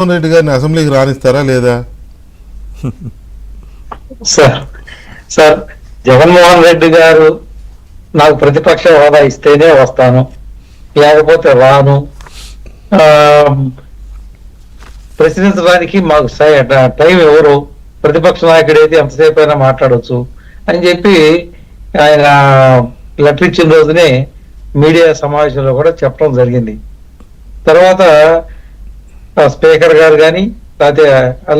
జగన్మోహన్ రెడ్డి గారిని అసెంబ్లీకి రానిస్తారా లేదా? సార్ జగన్మోహన్ రెడ్డి గారు నాకు ప్రతిపక్ష హోదా ఇస్తేనే వస్తాను, లేకపోతే రాను, ప్రశ్నించడానికి మాకు టైం ఎవరు, ప్రతిపక్ష నాయకుడు అయితే ఎంతసేపు అయినా మాట్లాడవచ్చు అని చెప్పి ఆయన లెటర్ ఇచ్చిన రోజునే మీడియా సమావేశంలో కూడా చెప్పడం జరిగింది. తర్వాత స్పీకర్ గారు కానీ లేకపోతే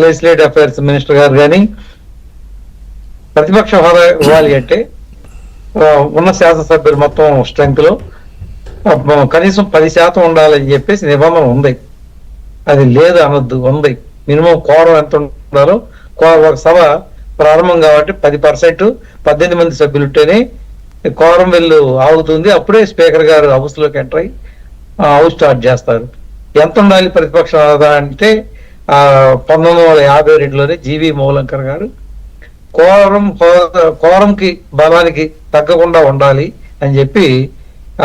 లెజిస్లేటివ్ అఫైర్స్ మినిస్టర్ గారు కానీ ప్రతిపక్ష హోదా ఇవ్వాలి అంటే ఉన్న శాసనసభ్యులు మొత్తం స్ట్రెంగ్త్ లో కనీసం 10% ఉండాలని చెప్పేసి నిబంధన ఉంది. అది లేదు అనొద్దు, ఉంది. మినిమం కోరం ఎంత ఉండాలో, ఒక సభ ప్రారంభం కాబట్టి 10%, 18 మంది సభ్యులు ఉంటేనే కోరం వెళ్ళు ఆగుతుంది. అప్పుడే స్పీకర్ గారు హౌస్ లోకి ఎంటర్ అయ్యి హౌస్ స్టార్ట్ చేస్తారు. ఎంత ఉండాలి ప్రతిపక్ష హోదా అంటే 1952లోనే జీవి మూలంకర్ గారు కోరంకి బలానికి తగ్గకుండా ఉండాలి అని చెప్పి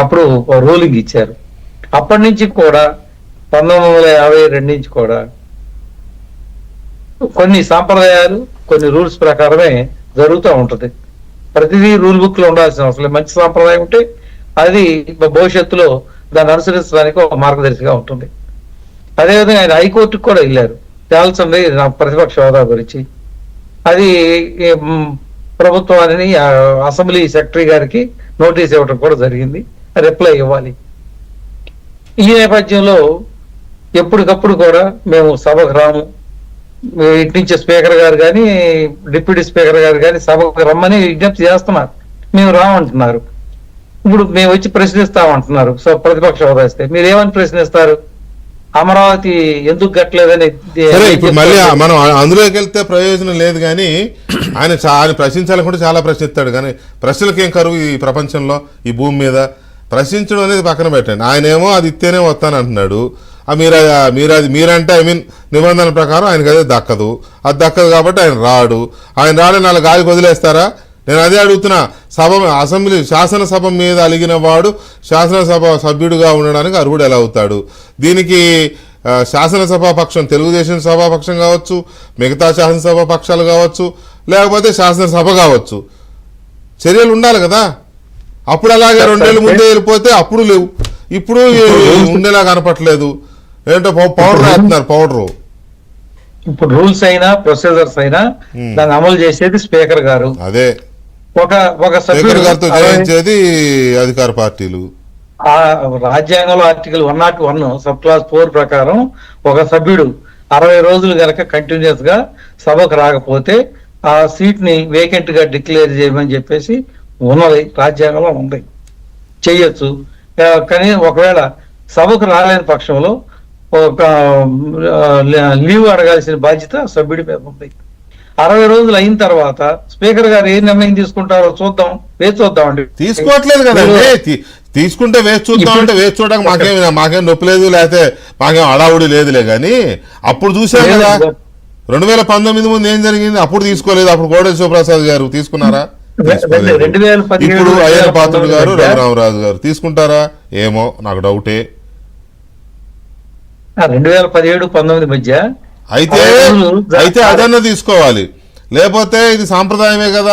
అప్పుడు రూలింగ్ ఇచ్చారు. అప్పటి నుంచి కూడా 1952 నుంచి కూడా కొన్ని సాంప్రదాయాలు, కొన్ని రూల్స్ ప్రకారమే జరుగుతూ ఉంటది. ప్రతిదీ రూల్ బుక్ లో ఉండాల్సిన అవసరం. మంచి సాంప్రదాయం ఉంటే అది భవిష్యత్తులో దాన్ని అనుసరించడానికి ఒక మార్గదర్శిగా ఉంటుంది. అదేవిధంగా ఆయన హైకోర్టుకు కూడా వెళ్ళారు తేల్చండి నా ప్రతిపక్ష హోదా గురించి. అది ప్రభుత్వాన్ని అసెంబ్లీ సెక్రటరీ గారికి నోటీస్ ఇవ్వడం కూడా జరిగింది, రిప్లై ఇవ్వాలి. ఈ నేపథ్యంలో ఎప్పటికప్పుడు కూడా మేము సభకు రాము, ఇటు నుంచి స్పీకర్ గారు కానీ డిప్యూటీ స్పీకర్ గారు కానీ సభకు రమ్మని విజ్ఞప్తి చేస్తున్నారు. మేము రామంటున్నారు. ఇప్పుడు మేము వచ్చి ప్రశ్నిస్తామంటున్నారు. సో ప్రతిపక్ష హోదా ఇస్తే మీరేమని ప్రశ్నిస్తారు? అమరావతి ఎందుకు కట్టలేదని. ఇప్పుడు మళ్ళీ మనం అందులోకి వెళ్తే ప్రయోజనం లేదు, కానీ ఆయన ప్రశ్నించాలనుకుంటే చాలా ప్రశ్నిస్తాడు. కానీ ప్రశ్నలకేం కరువు ఈ ప్రపంచంలో, ఈ భూమి మీద. ప్రశ్నించడం అనేది పక్కన పెట్టండి. ఆయనేమో అది ఇస్తేనే వస్తాను అంటున్నాడు. మీరంటే నిబంధనల ప్రకారం ఆయనకి అదే దక్కదు. అది దక్కదు కాబట్టి ఆయన రాడు. ఆయన రాడు, 4 గాలికి వదిలేస్తారా? నేను అదే అడుగుతున్నా. అసెంబ్లీ శాసనసభ మీద అలిగిన వాడు శాసనసభ సభ్యుడిగా ఉండడానికి అర్హుడు ఎలా అవుతాడు? దీనికి శాసనసభా పక్షం, తెలుగుదేశం సభాపక్షం కావచ్చు, మిగతా శాసనసభ పక్షాలు కావచ్చు, లేకపోతే శాసనసభ కావచ్చు, చర్యలు ఉండాలి కదా. అప్పుడు అలాగే 2 ఏళ్ళు ముందే వెళ్ళిపోతే అప్పుడు లేవు, ఇప్పుడు ఉండేలా కనపట్లేదు. ఏంటో పౌడర్ వేస్తున్నారు, పౌడరు. ఇప్పుడు రూల్స్ అయినా ప్రొసీజర్స్ అయినా దాన్ని అమలు చేసేది స్పీకర్ గారు. అదే ఒక స్పీకర్ గారితో చేయించేది అధికార పార్టీలు. రాజ్యాంగంలో ఆర్టికల్ 101 సబ్ క్లాస్ 4 ప్రకారం ఒక సభ్యుడు 60 రోజులు గనక కంటిన్యూస్ గా సభకు రాకపోతే ఆ సీట్ ని వేకెంట్ గా డిక్లేర్ చేయమని చెప్పేసి ఉన్నది, రాజ్యాంగంలో ఉంది, చెయ్యొచ్చు. కానీ ఒకవేళ సభకు రాలేని పక్షంలో ఒక లీవ్ అడగాల్సిన బాధ్యత సభ్యుడి మీద ఉంది. 60 రోజులు అయిన తర్వాత స్పీకర్ గారు ఏ నిర్ణయం తీసుకుంటారో చూద్దాం, వేచి చూద్దామండి. తీసుకోవట్లేదు కదా, తీసుకుంటే వేచి చూద్దామంటే వేచి చూడడానికి మాకేం నొప్పి లేదు, లేకపోతే మాకేం అడావుడి లేదులే. కానీ అప్పుడు చూసాం కదా 2019 ముందు ఏం జరిగింది, అప్పుడు తీసుకోలేదు. అప్పుడు కోడేశ్వర ప్రసాద్ గారు తీసుకున్నారా? ఇప్పుడు అయ్యన్న పాత్రుడు గారు, రఘురామరాజు గారు తీసుకుంటారా? ఏమో నాకు డౌటే. 2017-19 మధ్య అయితే అదన్నా తీసుకోవాలి, లేకపోతే ఇది సాంప్రదాయమే కదా.